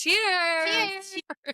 Cheers. Cheers.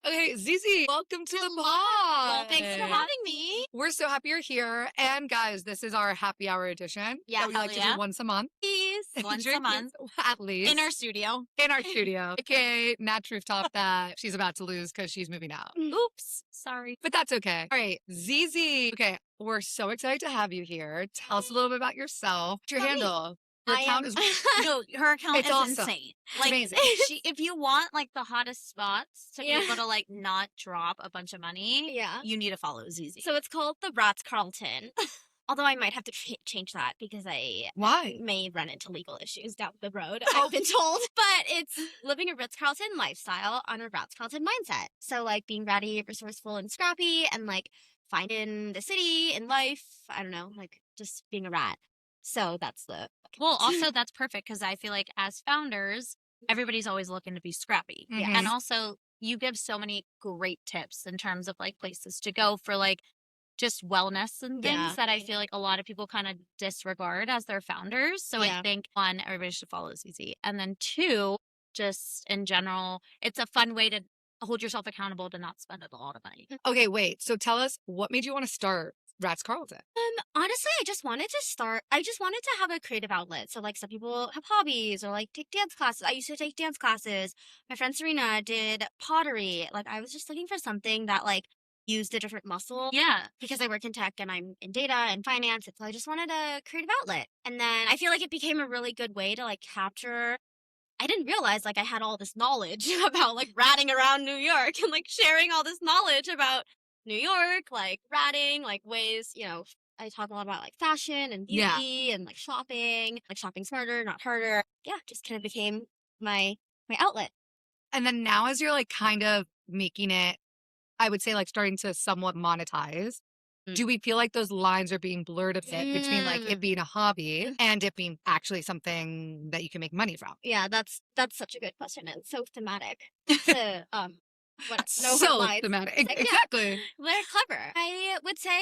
Okay, Zizi, welcome to the Well, pod. thanks for having me. We're so happy you're here. And guys, this is our happy hour edition Yeah, that we hell like to yeah. do once a month. Please. Once a Drink month. at least. In our studio. In our studio. Okay, Nat's rooftop that she's about to lose because she's moving out. Oops. Sorry. But that's okay. All right, Zizi. Okay, we're so excited to have you here. Tell us a little bit about yourself. What's your handle? Your account is No, her account It's is awesome. insane. It's Like, amazing. if you want like the hottest spots to be Yeah. able to like not drop a bunch of money, Yeah. you need to follow Zizi. So it's called the Ratz Carlton. Although I might have to change that because I Why? may run into legal issues down the road, Oh. I've been told. But it's living a Ritz-Carlton lifestyle on a Ratz-Carlton mindset. So like being ratty, resourceful, and scrappy, and like finding the city in life. I don't know, like just being a rat. So that's the Well, also that's perfect because I feel like as founders, everybody's always looking to be scrappy. Mhm. And also you give so many great tips in terms of like places to go for like just wellness and things Yeah. that I feel like a lot of people kind of disregard as their founders. So Yeah. I think one, everybody should follow Zizi. And then two, just in general, it's a fun way to hold yourself accountable to not spend a lot of money. Okay, wait. So tell us, what made you want to start Ratz Carlton? Honestly, I just wanted to have a creative outlet. So like some people have hobbies or like take dance classes. I used to take dance classes. My friend Serena did pottery. Like I was just looking for something that like used a different muscle. Yeah. Because I work in tech and I'm in data and finance. So I just wanted a creative outlet. And then I feel like it became a really good way to like capture. I didn't realize like I had all this knowledge about like ratting around New York and like sharing all this knowledge about New York, like ratting, like ways, I talk a lot about like fashion and Yeah. beauty and like shopping smarter, not harder. Yeah, just kind of became my outlet. And then now as you're like kind of making it, I would say like starting to somewhat monetize, do we feel like those lines are being blurred a bit between like it being a hobby and it being actually something that you can make money from? Yeah, that's such a good question. And it's so thematic to So thematic. Like, yeah. Exactly. They're clever. I would say,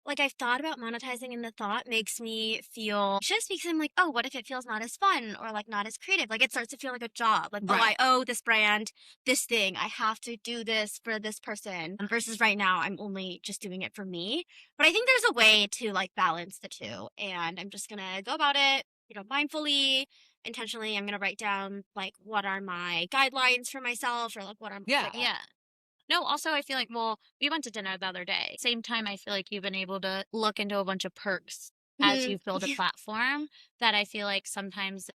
like, I've thought about monetizing, and the thought makes me feel anxious because I'm like, oh, what if it feels not as fun or like not as creative? Like, it starts to feel like a job. Like, Right. oh, I owe this brand this thing. I have to do this for this person. Versus right now, I'm only just doing it for me. But I think there's a way to like balance the two, and I'm just gonna go about it, mindfully. Intentionally, I'm gonna write down like what are my guidelines for myself, or like what are Yeah. Yeah. No, also I feel like, well, we went to dinner the other day. Same time, I feel like you've been able to look into a bunch of perks as you've built a platform that I feel like sometimes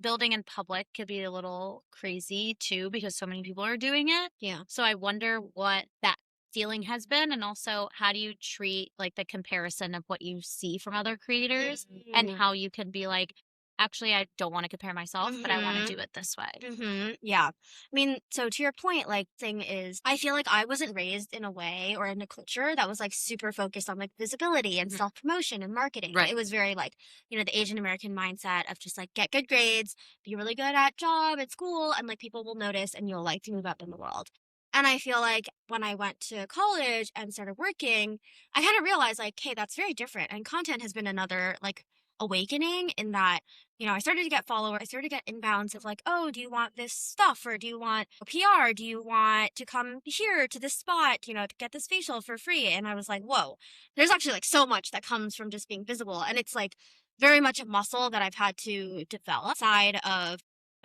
building in public could be a little crazy too because so many people are doing it. Yeah. So I wonder what that feeling has been, and also how do you treat like the comparison of what you see from other creators and how you can be like, actually, I don't want to compare myself, but I want to do it this way. Yeah. I mean, so to your point, like, thing is, I feel like I wasn't raised in a way or in a culture that was like super focused on like visibility and self-promotion and marketing. Right. It was very like, the Asian American mindset of just like get good grades, be really good at job at school, and like people will notice and you'll like to move up in the world. And I feel like when I went to college and started working, I kind of realized like, hey, that's very different. And content has been another like awakening in that, I started to get followers. I started to get inbounds of like, oh, do you want this stuff? Or do you want PR? Do you want to come here to this spot, to get this facial for free? And I was like, whoa, there's actually like so much that comes from just being visible. And it's like very much a muscle that I've had to develop side of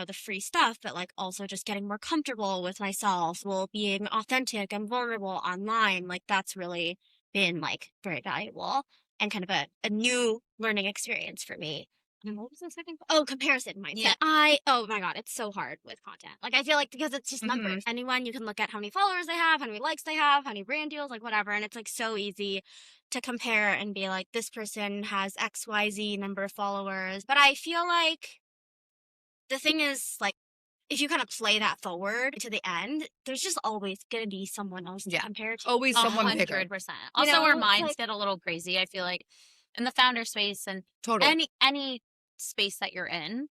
the free stuff, but like also just getting more comfortable with myself while being authentic and vulnerable online. Like that's really been like very valuable and kind of a new learning experience for me. And what was the second? Oh, comparison mindset. Yeah. Oh my God, it's so hard with content. Like I feel like because it's just numbers. Anyone, you can look at how many followers they have, how many likes they have, how many brand deals, like whatever. And it's like so easy to compare and be like, this person has XYZ number of followers. But I feel like the thing is like, if you kind of play that forward to the end, there's just always going to be someone else to compare to. Always someone bigger. 100%. Also, our minds get a little crazy. I feel like in the founder space and any space that you're in,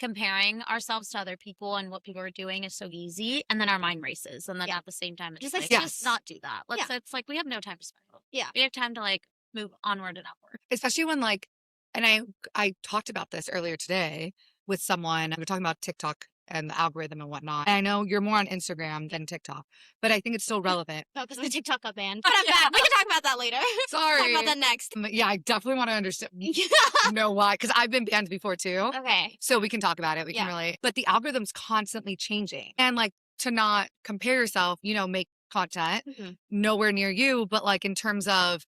comparing ourselves to other people and what people are doing is so easy. And then our mind races. And then at the same time, it's like, just not do that. It's like, we have no time to spend. Yeah. We have time to like move onward and upward. Especially when like, and I talked about this earlier today with someone. We were talking about TikTok and the algorithm and whatnot. And I know you're more on Instagram than TikTok, but I think it's still relevant. No, because the TikTok got banned. But I'm back. We can talk about that later. Sorry. Talk about that next. Yeah, I definitely want to understand know why, because I've been banned before too. Okay. So we can talk about it. We can relate. But the algorithm's constantly changing. And like to not compare yourself, make content nowhere near you, but like in terms of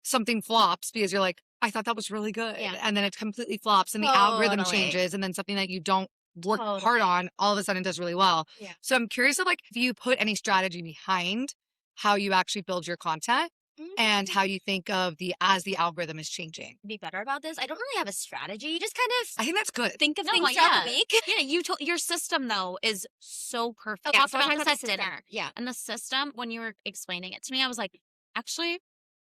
something flops because you're like, I thought that was really good. Yeah. And then it completely flops and the algorithm changes, and then something that you don't work hard on all of a sudden does really well. Yeah. So I'm curious if you put any strategy behind how you actually build your content and how you think of as the algorithm is changing. Be better about this. I don't really have a strategy. You just kind of I think that's good. think of things throughout the week. Yeah, your system though is so perfect. Yeah, Talked about this at dinner. Yeah. And the system, when you were explaining it to me, I was like, actually,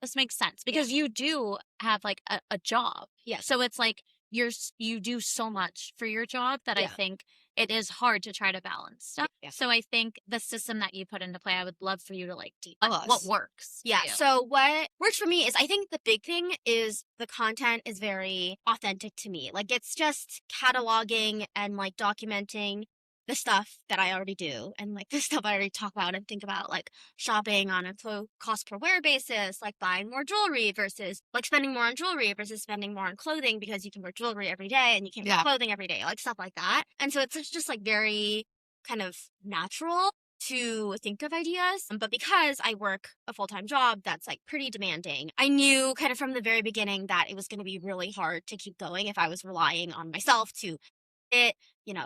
this makes sense because you do have like a job. Yeah. So it's like you do so much for your job that I think it is hard to try to balance stuff. Yeah. So I think the system that you put into play, I would love for you to like Tell us. what works. Yeah. So what works for me is I think the big thing is the content is very authentic to me. Like it's just cataloging and like documenting the stuff that I already do and like the stuff I already talk about and think about, like shopping on a cost per wear basis, like buying more jewelry versus like spending more on jewelry versus spending more on clothing because you can wear jewelry every day and you can't wear clothing every day, like stuff like that. And so it's just like very kind of natural to think of ideas. But because I work a full-time job that's like pretty demanding, I knew kind of from the very beginning that it was going to be really hard to keep going if I was relying on myself to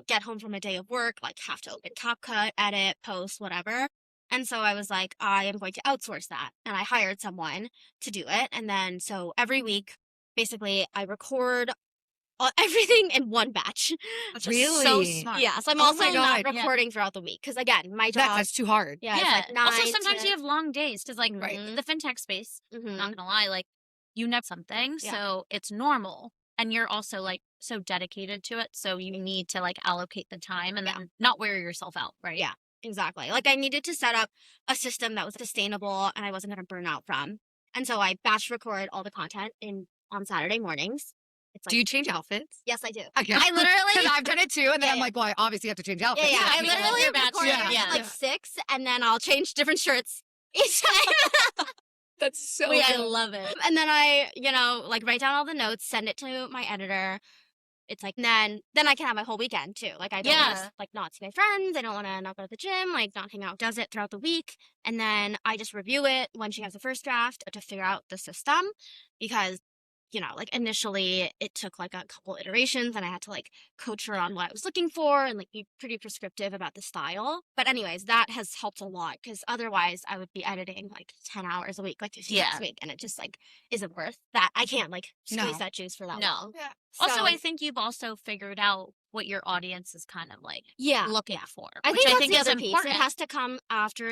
get home from a day of work, like have to open CapCut, edit, post, whatever. And so I was like, I am going to outsource that. And I hired someone to do it. And then so every week, basically, I record everything in one batch. Really? So smart. Yeah. So I'm also not recording throughout the week. Because again, my job. That's too hard. Yeah. It's like also, sometimes you have long days because like the fintech space, not going to lie, like you know something. So it's normal. And you're also like so dedicated to it. So you need to like allocate the time and then not wear yourself out, right? Yeah, exactly. Like I needed to set up a system that was sustainable and I wasn't going to burn out from. And so I batch record all the content on Saturday mornings. It's like, do you change outfits? Yes, I do. Okay. I literally. Because I've done it too. And then I'm like, well, I obviously have to change outfits. Yeah. I literally record at like 6 and then I'll change different shirts each time. That's so I love it. And then I, like write down all the notes, send it to my editor. It's like, then I can have my whole weekend too. Like I don't want to like not see my friends. I don't want to not go to the gym, like not hang out. Does it throughout the week. And then I just review it when she has the first draft to figure out the system because like initially it took like a couple iterations and I had to like coach her on what I was looking for and like be pretty prescriptive about the style. But anyways, that has helped a lot because otherwise I would be editing like 10 hours a week, like 15 hours a week. And it just like isn't worth that. I can't like squeeze that juice for that long. Yeah. Also, I think you've also figured out what your audience is kind of like looking for. I which think that's the other important. piece. It has to come after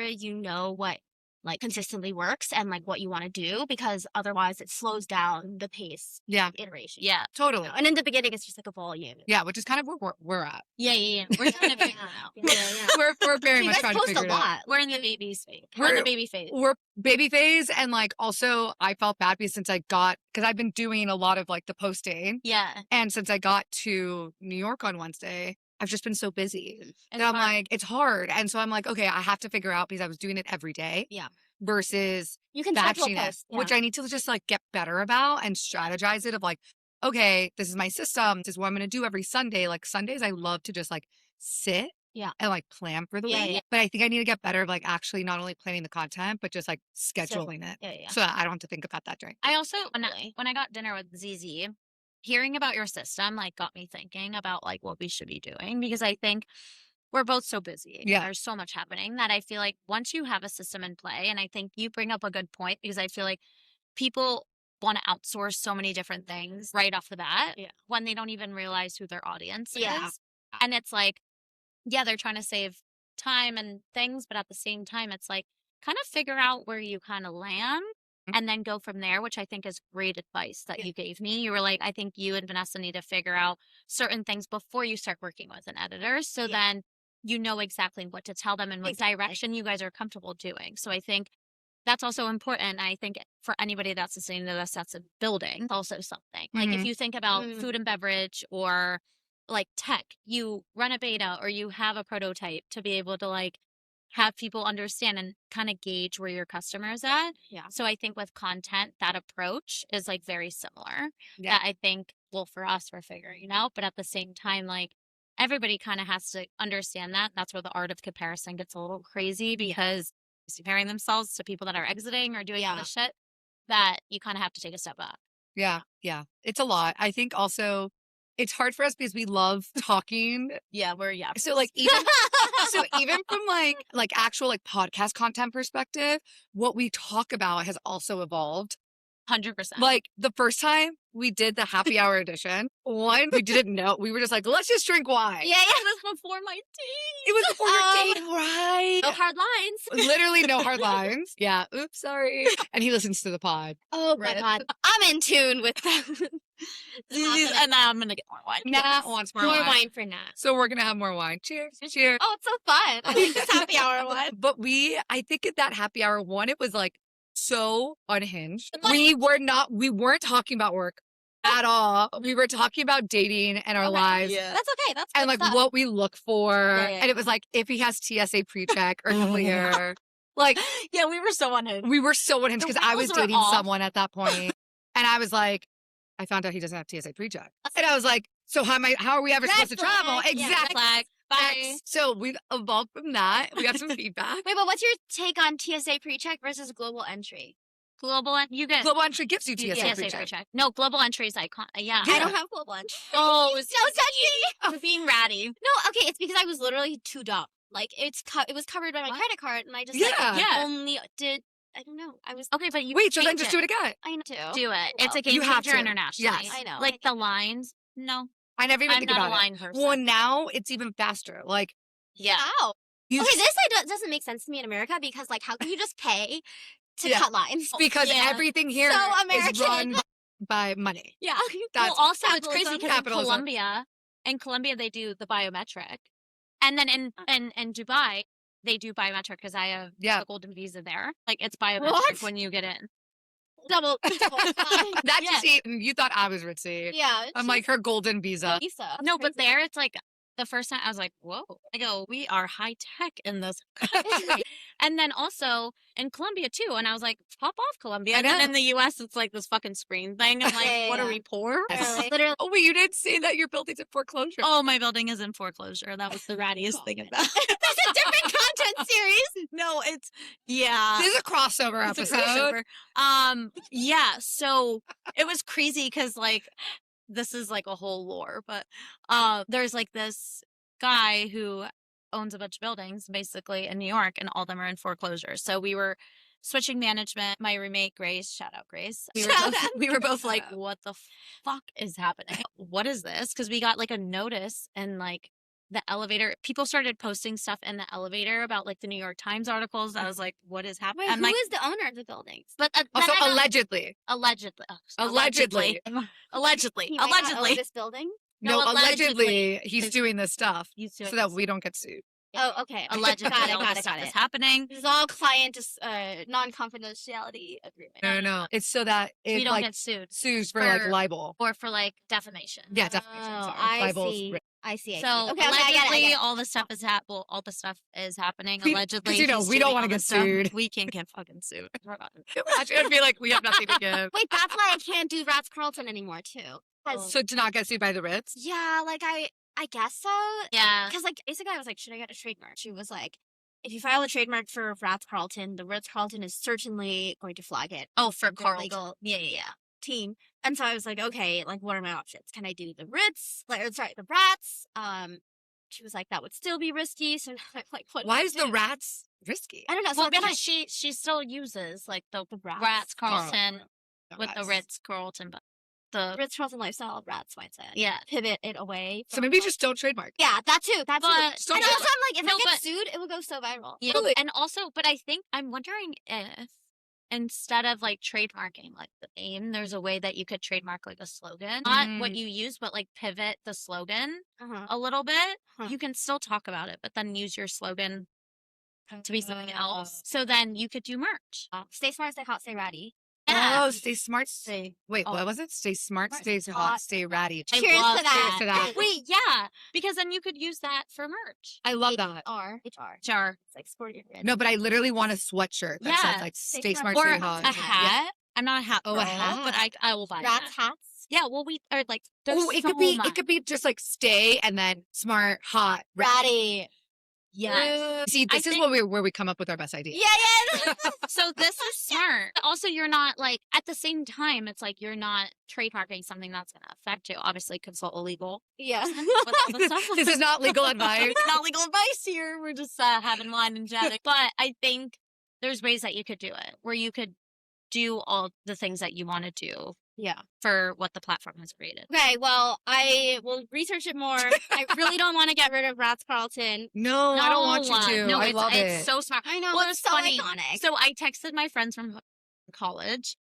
what like consistently works and like what you want to do because otherwise it slows down the pace of iteration. Yeah, totally. And in the beginning it's just like a volume. Yeah, which is kind of where we're at. Yeah. We're kind of figuring it out. We're very much trying to figure it out. We're in the baby phase. We're in the baby phase. We're baby phase, and like also I felt bad because I've been doing a lot of like the posting. Yeah. And since I got to New York on Wednesday, I've just been so busy. And I'm hard. like, it's hard. And so I'm like, okay, I have to figure out because I was doing it every day. Yeah. Versus you can batching it, post, which I need to just like get better about and strategize it of like, okay, this is my system. This is what I'm going to do every Sunday. Like Sundays, I love to just like sit and like plan for the week. Yeah. But I think I need to get better of like actually not only planning the content, but just like scheduling it. Yeah. So that I don't have to think about that during. I also, when I got dinner with Zizi, hearing about your system like got me thinking about like what we should be doing because I think we're both so busy. Yeah. There's so much happening that I feel like once you have a system in play, and I think you bring up a good point because I feel like people want to outsource so many different things right off the bat when they don't even realize who their audience is. And it's like, they're trying to save time and things, but at the same time, it's like kind of figure out where you kind of land and then go from there, which I think is great advice that you gave me. You were like, I think you and Vanessa need to figure out certain things before you start working with an editor. So then you know exactly what to tell them and what direction you guys are comfortable doing. So I think that's also important. I think for anybody that's listening to this, that's a building, also something. Like if you think about food and beverage or like tech, you run a beta or you have a prototype to be able to like have people understand and kind of gauge where your customer is at. Yeah. So I think with content, that approach is like very similar. Yeah. That I think, well, for us, we're figuring it out. But at the same time, like everybody kind of has to understand that. That's where the art of comparison gets a little crazy because comparing themselves to people that are exiting or doing all this shit, that you kind of have to take a step back. Yeah. Yeah. It's a lot. I think also it's hard for us because we love talking. Yeah, So like even from like actual like podcast content perspective, what we talk about has also evolved. 100%. Like the first time we did the happy hour edition, one, we didn't know. We were just like, let's just drink wine. Yeah. It was before my date. It was before your date, right? No hard lines. Literally no hard lines. Yeah. Oops, sorry. And he listens to the pod. Oh my God. I'm in tune with that. And now I'm going to get more wine. Nat wants more More wine. wine for Nat. So we're going to have more wine. Cheers. Cheers. Oh, it's so fun. I like this happy hour one. But I think at that happy hour one, it was like so unhinged. We weren't talking about work at all. We were talking about dating and our lives. Yeah. That's okay. That's And good like stuff. what we look for. Yeah. And it was like if he has TSA pre-check or clear. Like Yeah, we were so unhinged. we were so unhinged The because I was wheels were dating off. someone at that point. And I was like, I found out he doesn't have TSA pre-check. And I was like, so how are we ever Red supposed to travel? flag. Yeah, red Exactly. Flag. Bye. So we've evolved from that. We got some feedback. Wait, but what's your take on TSA pre-check versus global entry? You get Global entry gives you TSA TSA pre-check. pre-check. No, global entry is icon. Yeah. I don't have global entry. Oh, So touchy. for being ratty. No, okay, it's because I was literally too dumb. Like it was covered by my What? credit card, and I just Yeah. only did. I don't know. I was. Okay, but you Wait, so then change just do it again. I know too. Do it. It's a game You have changer to. internationally. Yes. I know. Like the lines. No, I never even I'm think not about a line it. person. Well, now it's even faster. Like Yeah. Wow. you Okay, this doesn't make sense to me in America because like, how can you just pay to Yeah. cut lines? because Yeah. everything here So is American. run by money. Yeah. That's Well, also it's crazy capitalism. because Capitalism. in Colombia they do the biometric, and then in Dubai they do biometric because I have Yeah. the golden visa there. Like it's biometric What? when you get in. double. That's Yeah. just you thought I was ritzy. Yeah. I'm like her golden visa. Lisa. No, but there it's like the first time I was like, whoa. I go, we are high tech in this country. And then also in Colombia too. And I was like, pop off Colombia. I And then know. in the US it's like this fucking screen thing. I'm like, Yeah, what yeah. are we poor? Really? Literally. Oh wait, you didn't say that your building's in foreclosure. Oh, my building is in foreclosure. That was the rattiest thing about it. That's a different content series. No, it's yeah. This is a crossover It's a episode. crossover. Yeah, so it was crazy because like this is like a whole lore, but there's like this guy who owns a bunch of buildings basically in New York, and all of them are in foreclosure. So we were switching management. My roommate Grace, shout out Grace. We were both like, what the fuck is happening? What is this? Because we got like a notice and like the elevator. People started posting stuff in the elevator about like the New York Times articles. I was like, what is happening? Wait, I'm who like, is the owner of the buildings? but Also, then I got- allegedly. allegedly, Allegedly. allegedly, He might not own allegedly. this building. No, No, allegedly he's There's- doing this stuff You so that we don't get sued. Oh, okay. allegedly Got it. all Got this it. stuff Got is it. happening. This is all client non-confidentiality agreement. No. It's so that We if don't like get sued sues for like for- libel. or for like defamation. Yeah, defamation. Oh, Sorry. I Libel's see. written. I see. So okay, I allegedly, get it. all the stuff is all the stuff is happening. We- Allegedly, 'cause, you know, he's we don't doing wanna all get this stuff. sued. We can't get fucking sued. Imagine, I'd be like, we have nothing to give. Wait, that's why I can't do Ratz Carlton anymore too. 'Cause- So to not get sued by the Ritz? yeah, like I guess so. Yeah. Because like basically I was like, should I get a trademark? She was like, if you file a trademark for Ratz Carlton, the Ritz Carlton is certainly going to flag it. Oh, for The Carl. legal team. And so I was like, okay, like what are my options? Can I do the Ritz? The Ratz? She was like, that would still be risky. So now I'm like, what? Why do I is the do? Rats risky? I don't know. So Well, then because she still uses like the Ratz. Ratz Carlton with the Rats. Ritz Carlton, but the Ritz Carlton lifestyle Ratz mindset. yeah. Pivot it away. So from, maybe like- just don't trademark. yeah, that too. That too. But- And also, I'm like, if No, I get but- sued, it will go so viral. Yeah, Really? and also, but I think I'm wondering if instead of like trademarking like the name, there's a way that you could trademark like a slogan, not what you use, but like pivot the slogan Uh-huh. a little bit. Huh. You can still talk about it, but then use your slogan to be something Oh. else. So then you could do merch. Stay smart, stay hot, stay ratty. Yeah. Oh, stay smart. Wait, what was it? Stay smart, stay hot, stay ratty. I Cheers love to that. Cheers to that. Wait, yeah, because then you could use that for merch. I love that. HR. Sure. It's like sporty. No, but I literally want a sweatshirt that says Yeah. like stay smart, Or stay a hot. hat. I'm not a hat Oh, a girl, hat. but I will buy Rat's that. hats. Yeah, well, we are like, there's Oh, it so could be much. it could be just like stay and then smart, hot, Ratty. Yes. See, I this is think- where we come up with our best ideas. Yeah. So this is smart. Also, you're not like, at the same time, it's like you're not trademarking something that's going to affect you. Obviously, consult a legal. Yeah. With all the stuff. This is not legal advice. It's not legal advice here. We're just having wine and chatting. But I think there's ways that you could do it, where you could do all the things that you want to do Yeah. for what the platform has created. Okay, well, I will research it more. I really don't want to get rid of Ratz Carlton. No, I don't want you to. No, I love it. it's so smart. I know, Well, it's it's so funny. iconic. So I texted my friends from college,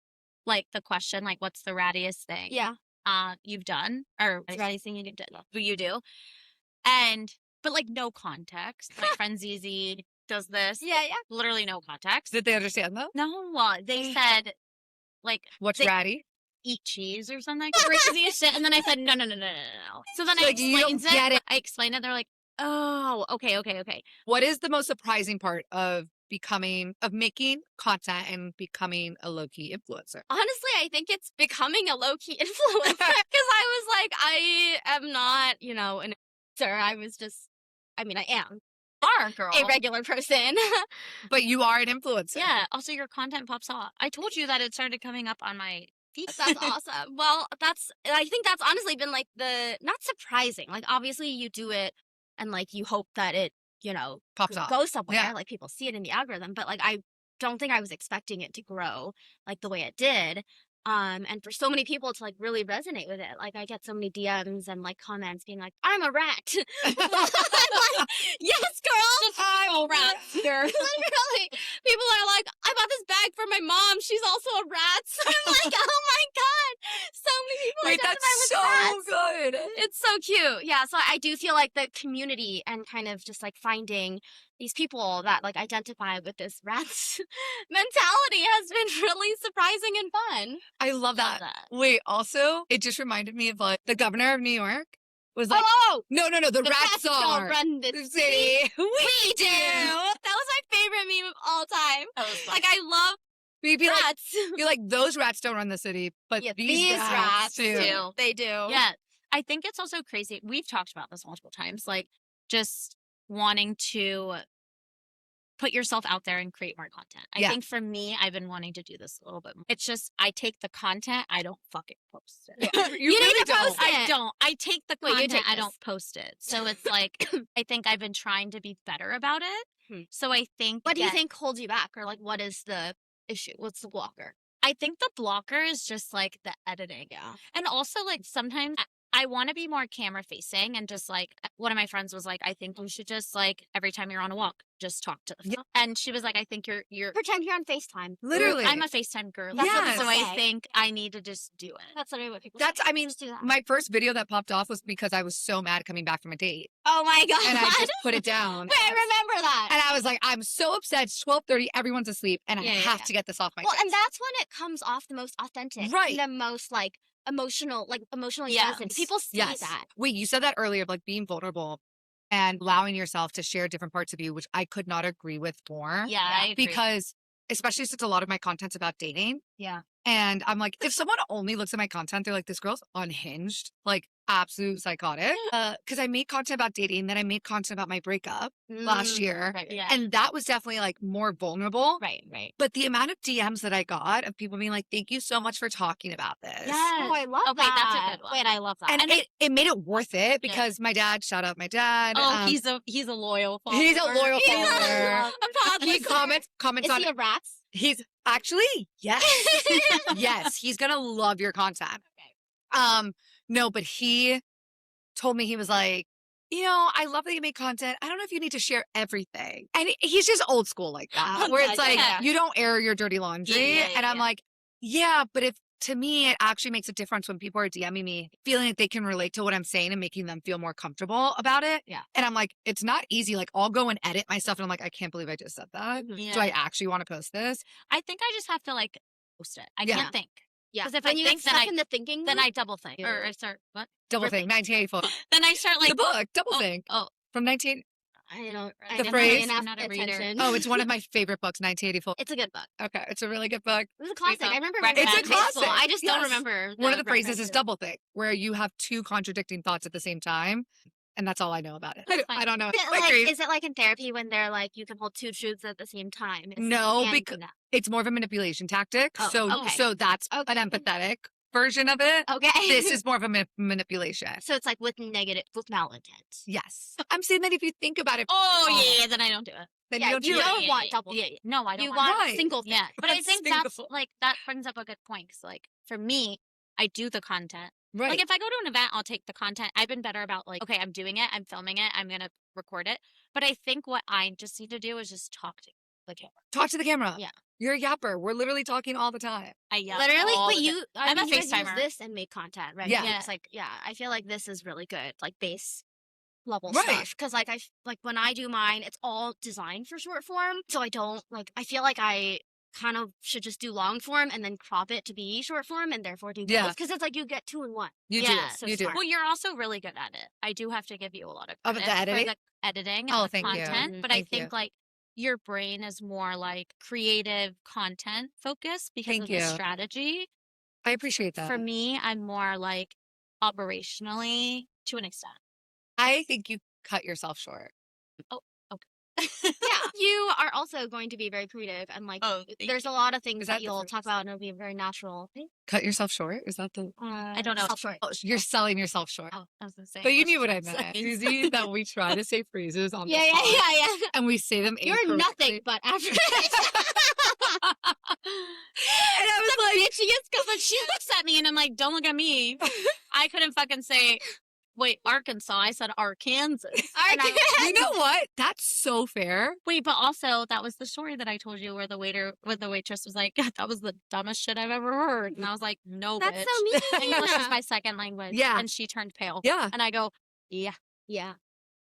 like the question, like, what's the rattiest thing Yeah. you've done? Or It's ratty thing you did. you do. But like no context. My friend Zizi does this. Yeah. Literally no context. Did they understand though? No, they said like What's They- ratty? eat cheese or something crazy as shit. And then I said, no. So then So, I like, you don't explained get it. I explained it. They're like, oh, okay. What is the most surprising part of making content and becoming a low-key influencer? Honestly, I think it's becoming a low-key influencer. Because I was like, I am not, an influencer. I am Our girl. a regular person. But you are an influencer. Yeah. Also, your content pops off. I told you that it started coming up on my feed. That's awesome. Well, I think that's honestly been like not surprising. Like, obviously you do it and like you hope that it, Pops off. goes somewhere. Yeah. Like people see it in the algorithm, but like I don't think I was expecting it to grow like the way it did. And for so many people to like really resonate with it. Like I get so many DMs and like comments being like, I'm a rat. I'm like, yes, girl. I'm a rat here. Literally. People are like, I bought this bag for my mom. She's also a rat. I'm like, oh my God. So many people Wait, identify that's with so rats. good. It's so cute. Yeah. So I do feel like the community and kind of just like finding these people that like identify with this rats mentality has been really surprising and fun. I love that. Wait, also, it just reminded me of like the governor of New York was like, oh, no, the the rats don't are run the the city. city. We do. That was my favorite meme of all time. Like I love We'd be like, rats. those rats don't run the city, but Yeah, these rats do. do. They do. Yeah. I think it's also crazy. We've talked about this multiple times, like just wanting to put yourself out there and create more content. I think for me, I've been wanting to do this a little bit more. It's just, I take the content, I don't fucking post it. You You really need to post don't. it. I don't. I take the Wait, you content, take I this. don't post it. So it's like, I think I've been trying to be better about it. So I think What do you that- think holds you back, or like what is the issue? What's the blocker? I think the blocker is just like the editing. Yeah. And also like sometimes I want to be more camera facing, and just like one of my friends was like, I think you should just like every time you're on a walk, just talk to the phone. And she was like, I think you're Pretend you're on FaceTime. Literally. I'm a FaceTime girl. That's what So people I say. think I need to just do it. That's literally what people That's, say. I mean, Just do that. my first video that popped off was because I was so mad coming back from a date. Oh my God. And I just put it down. Wait, I remember that. And I was like, I'm so upset. It's 12:30. Everyone's asleep. And I Yeah, have yeah. to get this off my Well, chest. and that's when it comes off the most authentic. Right. And the most like emotionally Yes. present. People see Yes. that. Wait, you said that earlier, like being vulnerable and allowing yourself to share different parts of you, which I could not agree with more. Yeah, I agree. Because especially since a lot of my content's about dating. Yeah. And I'm like, if someone only looks at my content, they're like, this girl's unhinged, like absolute psychotic. Because I made content about dating, then I made content about my breakup last year. Right. Yeah. And that was definitely like more vulnerable. Right. But the amount of DMs that I got of people being like, thank you so much for talking about this. Yes. Oh, I love Okay, that. that's a good one. Wait, I love that. And it made it worth it because my dad, shout out my dad. Oh, he's a loyal follower. he's a loyal He's follower. a He comments Is on he a Ratz? He's actually, yes. Yes, he's gonna love your content. No, but he told me, he was like, I love that you make content. I don't know if you need to share everything. And he's just old school like that, where it's like, Yeah. you don't air your dirty laundry. Yeah, and I'm yeah. like, yeah, but if to me, it actually makes a difference when people are DMing me, feeling like they can relate to what I'm saying and making them feel more comfortable about it. Yeah. And I'm like, it's not easy. Like, I'll go and edit my stuff and I'm like, I can't believe I just said that. Yeah. Do I actually want to post this? I think I just have to like post it. I Yeah. can't think. Yeah. Because if when I you think, get stuck in the thinking then loop, I double think. Or I start, what? Double think, 1984. Then I start like, The book, Double oh, Think, oh, from 19... I The didn't phrase- pay enough I'm not a reader. attention. Oh, it's one of my favorite books, 1984. It's a good book. Okay, it's a really good book. It was a classic. book. I remember Right, reading it's it a in high school. classic. I just don't Yes. remember. One of the phrases reference is to it. double think, where you have two contradicting thoughts at the same time. And that's all I know about it. That's I don't know. Is it I agree. is it like in therapy when they're like, you can hold two truths at the same time? No, And because do that. it's more of a manipulation tactic. Oh, so okay. so that's Okay. an empathetic version of it. Okay. This is more of a manipulation. So it's like with malintent. Yes. I'm saying that if you think about it, oh, yeah, then I don't do it. then Yeah, you don't you do don't it. want double Yeah, think. yeah. No, I don't You want want Right. single think. Yeah, but I That's think that's single. like that brings up a good point. Cause like for me, I do the content. Right. Like if I go to an event, I'll take the content. I've been better about like, okay, I'm doing it, I'm filming it, I'm gonna record it. But I think what I just need to do is just talk to the camera. Talk to the camera. Yeah. You're a yapper. We're literally talking all the time. I yell Literally, all but the you, I I'm a mean, you guys use FaceTimer. this and make content, right? Yeah. It's like, yeah, I feel like this is really good, like base level Right. stuff. Because like like when I do mine, it's all designed for short form. So I don't like. I feel like I kind of should just do long form and then crop it to be short form and therefore do Yeah. both. Because it's like you get two in one. You Yeah, do. so You do. smart. Well, you're also really good at it. I do have to give you a lot of Oh, but credit the editing? for the editing Oh, and the thank you. content. Mhm. But I Thank think you. like your brain is more like creative content focused because Thank of you. the strategy. I appreciate that. For me, I'm more like operationally to an extent. I think you cut yourself short. Yeah. You are also going to be very creative and like Oh, thank there's a lot of things Is that that the you'll phrase? talk about and it'll be very natural. Cut yourself short? Is that the... I don't know. Short. Oh, you're selling yourself short. Oh, I was gonna say. But you knew what I Sorry. meant. Zizi, that we try to say phrases on Yeah, the yeah, pod, yeah, yeah. and we say them You're nothing incorrectly. but average. And I was like, Bitchiest, but she looks at me and I'm like, don't look at me. I couldn't fucking say, wait, Arkansas. I said Arkansas. And you know what? That's so fair. Wait, but also that was the story that I told you where the waitress was like, that was the dumbest shit I've ever heard. And I was like, no, That's bitch. so mean. English is my second language. Yeah. And she turned pale. Yeah. And I go, yeah, Yeah.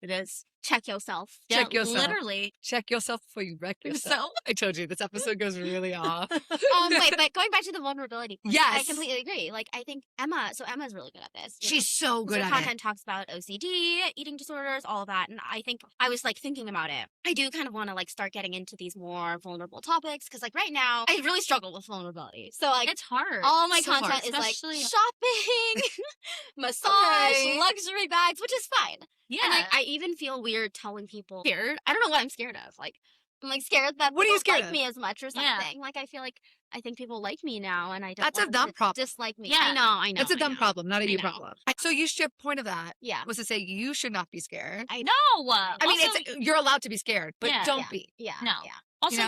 it is. Check yourself. Check Yeah, yourself. Literally. Check yourself before you wreck yourself. I told you, this episode goes really off. Wait, but going back to the vulnerability point, I Yes. completely agree. Like, I think Emma's really good at this. you know. She's so good So at content it. talks about OCD, eating disorders, all of that. And I think I was like thinking about it. I do kind of want to like start getting into these more vulnerable topics because like right now I really struggle with vulnerability. So like It's hard. all my so hard, content is like especially- shopping, massage, Okay. luxury bags, which is fine. Yeah. And I even feel weird telling people scared. I don't know what I'm scared of. Like I'm like scared that What are you people scared like of? me as much or Yeah. something. Like I think people like me now, and I don't. That's a want dumb them to problem. Dislike me. Yeah. I know. It's a I dumb know. problem, not a I you know. problem. So you should point of that Yeah. was to say you should not be scared. I no. I mean, Also, you're allowed to be scared, but Yeah. don't be. Yeah. No. Yeah. Also, know?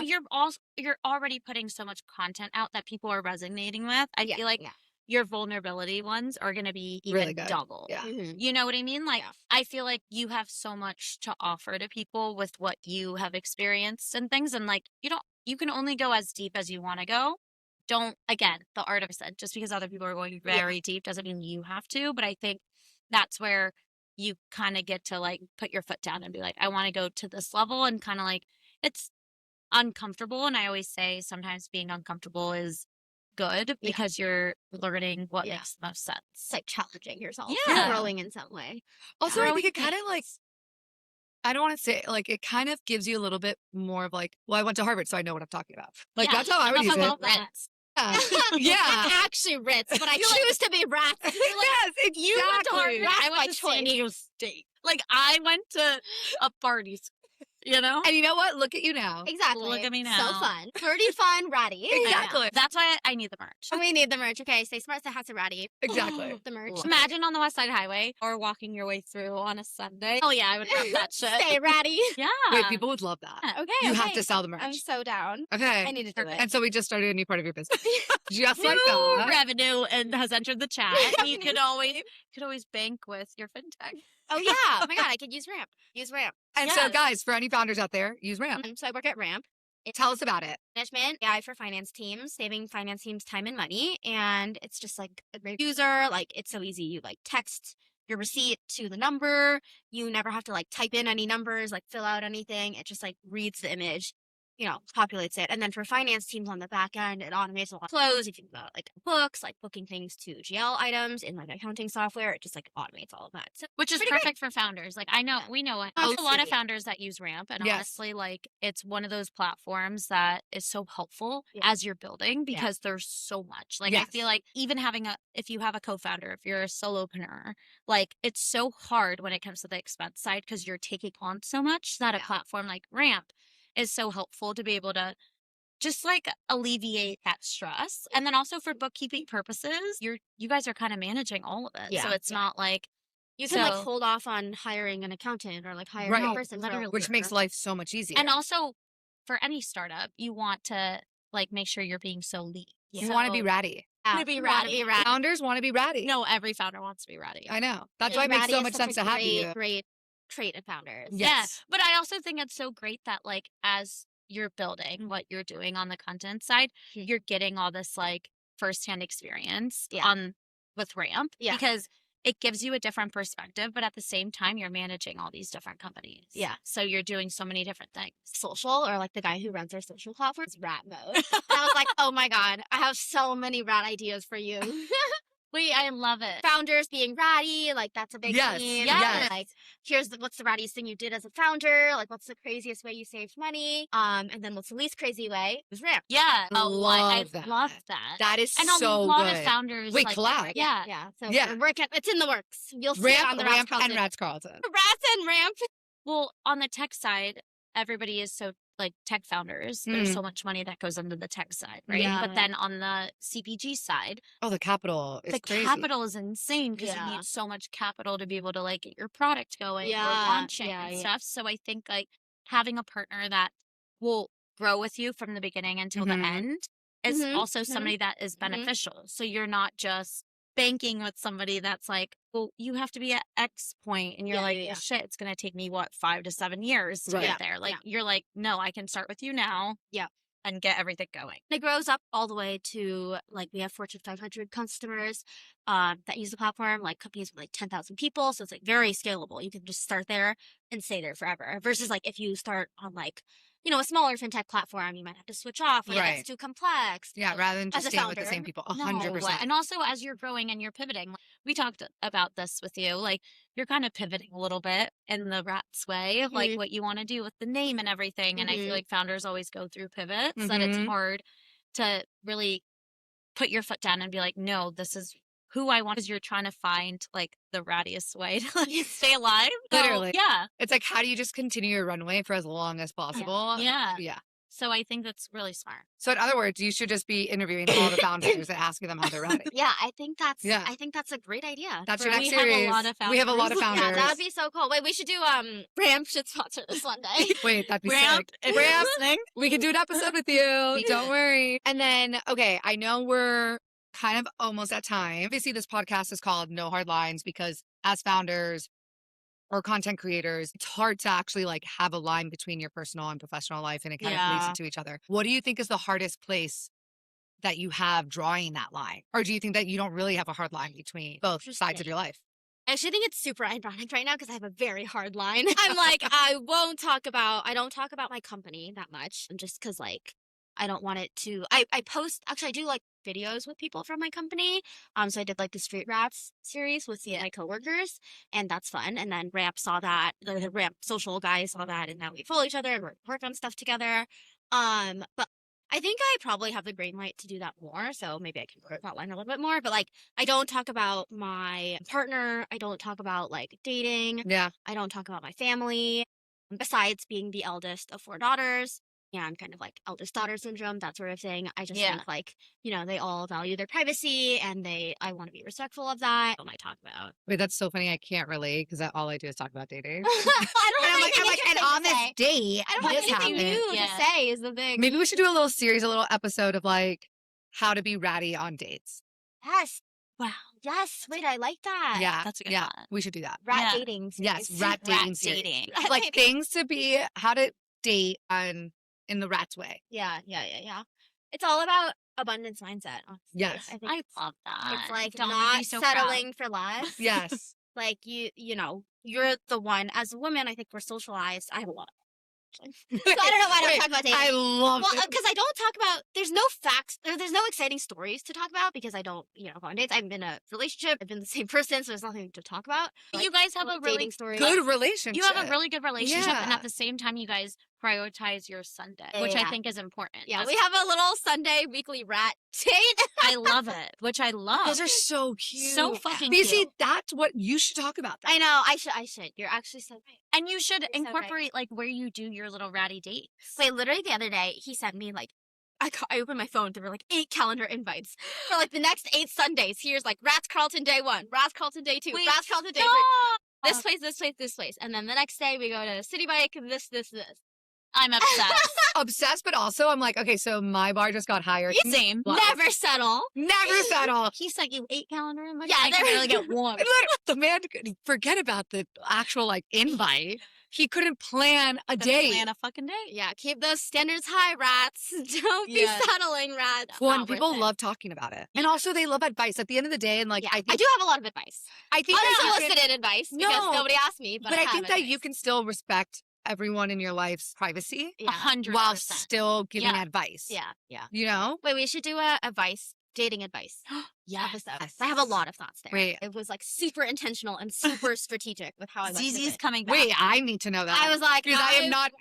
you're already putting so much content out that people are resonating with. I Yeah, feel like yeah. your vulnerability ones are going to be even Really good. double. Yeah. Mhm. You know what I mean? Like, Yeah. I feel like you have so much to offer to people with what you have experienced and things. And like, you can only go as deep as you want to go. Don't, again, the art of it, just because other people are going very deep doesn't mean you have to. But I think that's where you kind of get to like put your foot down and be like, I want to go to this level, and kind of like, it's uncomfortable. And I always say sometimes being uncomfortable is good because you're learning what Yeah. makes the most sense. It's like challenging yourself. Yeah. You're growing in some way. Also, I Growing think it kind of like, I don't want to say, like, it kind of gives you a little bit more of like, well, I went to Harvard, so I know what I'm talking about. Like, Yeah. that's how I And would use also it. about Ritz. Yeah. Yeah. It's actually Ritz, but I You're like- choose to be Ratz. Yes, exactly. You went to Harvard. That's I my went to choice. San Diego State. Like I went to a party school, you know? And you know what? Look at you now. Exactly. Look at me So now. fun. Pretty fun, ratty. I know. Exactly. That's why I need the merch. We need the merch. Okay, Stay Smart, Stay Hot, Stay Ratty. Exactly. The merch. Love Imagine on the West Side Highway or walking your way through on a Sunday. Oh yeah, I would love that shit. Stay ratty. Yeah. Wait, people would love that. Okay, You okay. have to sell the merch. I'm so down. Okay. I need to do it. And so we just started a new part of your business. Just like New that. revenue and has entered the chat. You could always bank with your fintech. Oh yeah. Oh my god, I could use Ramp. Use Ramp. And so, Yes. guys, for any founders out there, use Ramp. So I work at Ramp. Tell us about it. Management AI for finance teams, saving finance teams time and money. And it's just like a great user. Like it's so easy. You like text your receipt to the number. You never have to like type in any numbers, like fill out anything. It just like reads the image populates it. And then for finance teams on the back end, it automates a lot of flows. If you think about like books, like booking things to GL items in like accounting software, it just like automates all of that. So which is perfect for founders. Like I know we know a lot of founders that use Ramp, and honestly, like it's one of those platforms that is so helpful as you're building because there's so much. Like I feel like even if you have a co-founder, if you're a solopreneur, like it's so hard when it comes to the expense side because you're taking on so much that a platform like Ramp is so helpful to be able to just like alleviate that stress. And then also for bookkeeping purposes, you guys are kind of managing all of it. So it's not like you can like hold off on hiring an accountant or like hire a person, literally, which makes life so much easier. And also for any startup, you want to like make sure you're being so lean. You want to be ratty. Founders want to be ratty. No, every founder wants to be ratty. I know. That's why it makes so much sense to have you. Great trait of founders. Yeah. But I also think it's so great that like as you're building what you're doing on the content side, you're getting all this like firsthand experience with Ramp because it gives you a different perspective, but at the same time, you're managing all these different companies. Yeah. So you're doing so many different things. Social, or like the guy who runs our social platform, is rat mode. And I was like, oh my God, I have so many rat ideas for you. Wait, I love it. Founders being ratty, like that's a big theme. Yes. Like, what's the rattiest thing you did as a founder? Like, what's the craziest way you saved money? And then what's the least crazy way? It was Ramp. Yeah. I love that. That is and so good. And a lot of founders. Wait, like, collab. Yeah. So it's in the works. You'll see it on the Ramp and Ratz Carlton. Ratz and Ramp. Well, on the tech side, everybody is so like tech founders. There's so much money that goes into the tech side, right? Yeah. But then on the CPG side, the capital is crazy. The capital is insane because you need so much capital to be able to like get your product going or launching and stuff. So I think like having a partner that will grow with you from the beginning until the end is also somebody that is beneficial. So you're not just banking with somebody that's like, well, you have to be at X point, and you're shit, it's going to take me 5 to 7 years to get there. Like you're like, no, I can start with you now. Yeah. And get everything going. It grows up all the way to like we have Fortune 500 customers that use the platform, like companies with like 10,000 people. So it's like very scalable. You can just start there and stay there forever. Versus like if you start on like, a smaller fintech platform, you might have to switch off. Like it's too complex. Yeah, rather than just staying with the same people. 100%. And also as you're growing and you're pivoting, we talked about this with you, like you're kind of pivoting a little bit in the Ratz way of like what you want to do with the name and everything. And I feel like founders always go through pivots, that it's hard to really put your foot down and be like, no, this is who I want, because you're trying to find like the rattiest way to like stay alive. Literally. So, yeah. It's like, how do you just continue your runway for as long as possible? Yeah. So I think that's really smart. So in other words, you should just be interviewing all the founders and asking them how they're ratty. I think that's a great idea. That's your next series. We have a lot of founders. Yeah, that'd be so cool. Wait, we should do Ramp should sponsor this one day. Wait, that'd be Ramp. sick. Ramp, we can do an episode with you. Don't worry. And then, okay, I know we're kind of almost at time. Obviously, this podcast is called No Hard Lines because as founders or content creators, it's hard to actually like have a line between your personal and professional life, and it kind of bleeds into each other. What do you think is the hardest place that you have drawing that line? Or do you think that you don't really have a hard line between both sides of your life? I actually think it's super ironic right now because I have a very hard line. I'm like, I don't talk about my company that much, just because like I don't want it to. I post. Actually, I do like videos with people from my company. So I did like the Street Ratz series with my coworkers, and that's fun. And then Ramp saw that. The Ramp social guys saw that, and now we follow each other and work on stuff together. But I think I probably have the green light to do that more. So maybe I can grow that line a little bit more. But like, I don't talk about my partner. I don't talk about like dating. Yeah. I don't talk about my family. Besides being the eldest of 4 daughters. And kind of like eldest daughter syndrome, that sort of thing. I just think like, they all value their privacy, and I want to be respectful of that. What I talk about. Wait, that's so funny. I can't relate because all I do is talk about dating. I don't have anything and on this date, I don't have anything new to say is the thing. Maybe we should do a little series, a little episode of like how to be ratty on dates. Yes. Wow. Yes. Wait, I like that. Yeah. That's a good one. We should do that. Rat dating series. Yes. Rat dating. Like things to be, how to date in the Ratz way. Yeah. It's all about abundance mindset. Honestly. Yes. I love that. It's like not settling for less. Yes. Like you're the one, as a woman, I think we're socialized. I have a lot actually. So I don't know why I don't talk about dating. I love Well, it. because I don't talk about, there's no facts, there's no exciting stories to talk about because I don't, go on dates. I haven't been in a relationship. I've been the same person, so there's nothing to talk about. You guys have a really dating stories. Good relationship. You have a really good relationship, and Yeah. at the same time, you guys prioritize your Sunday, Yeah, which I yeah. think is important. Yeah, That's- we have a little Sunday weekly rat date. I love it, which I love. Those are so cute. So fucking But you see, cute. that's what you should talk about. That. I know. I should. You're actually so right. And you should You're so right. incorporate like where you do your little ratty dates. Wait, literally the other day, he sent me like, I opened my phone. There were like 8 calendar invites for like the next 8 Sundays. Here's like Ratz Carlton day 1, Ratz Carlton day 2, Wait, Ratz Carlton day 3. stop! This place, this place, this place. And then the next day we go to City Bike, this. I'm obsessed. Obsessed, but also I'm like, okay, so my bar just got hired. Same. Wow. Never settle. Never settle. He sent you 8 calendar invites. Yeah, I can there- barely get one. Literally, the man, forget about the actual like invite. He couldn't plan a date. Plan a fucking date. Yeah, keep those standards high, Rats. Don't be Yeah. settling, Rats. Well, and Not worth people it. love talking about it. And also they love advice at the end of the day. And like, Yeah, I I think, do have a lot of advice. I think that you can- Unsolicited advice because No, nobody asked me. But I have think that you advice. can still respect everyone in your life's privacy Yeah. 100%. while still giving Yeah. advice. Yeah. You know? Wait, we should do a advice, dating advice. Yes. Episode. I have a lot of thoughts there. Wait. It was like super intentional and super strategic with how I went with Zizi's it. coming back. Wait, I need to know that. I was like, because I am not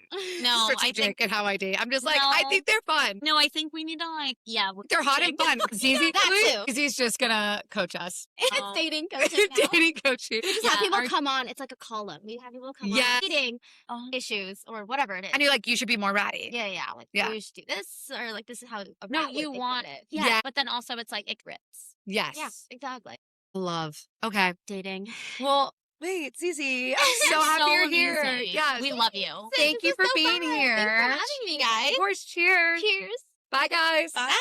No, I strategic think in how I date. I'm just like, I No. think they're fun. no, I think we need to like we're They're hot and coaching. fun. Zizi, that too. because he's just gonna coach us. It's Oh. dating coaching now. Dating coaching. We just have Yeah, people our- come on. It's like a column. We have people come Yeah. on dating Oh. issues or whatever it is. And you're like, you should be more ratty. Yeah. Like, Yeah. we should do this or like this is how. a No, rat would you think want about it. Yeah, Yeah. but then also it's like it grits. Yes. Yeah, exactly. Love. Okay. Dating. Well, wait, Zizi, I'm so You're happy you're here. amazing. Yes. We love you. Thank This you is for so being fun. here. Thanks for having me, guys. Of course, cheers. Cheers. Bye, guys. Bye.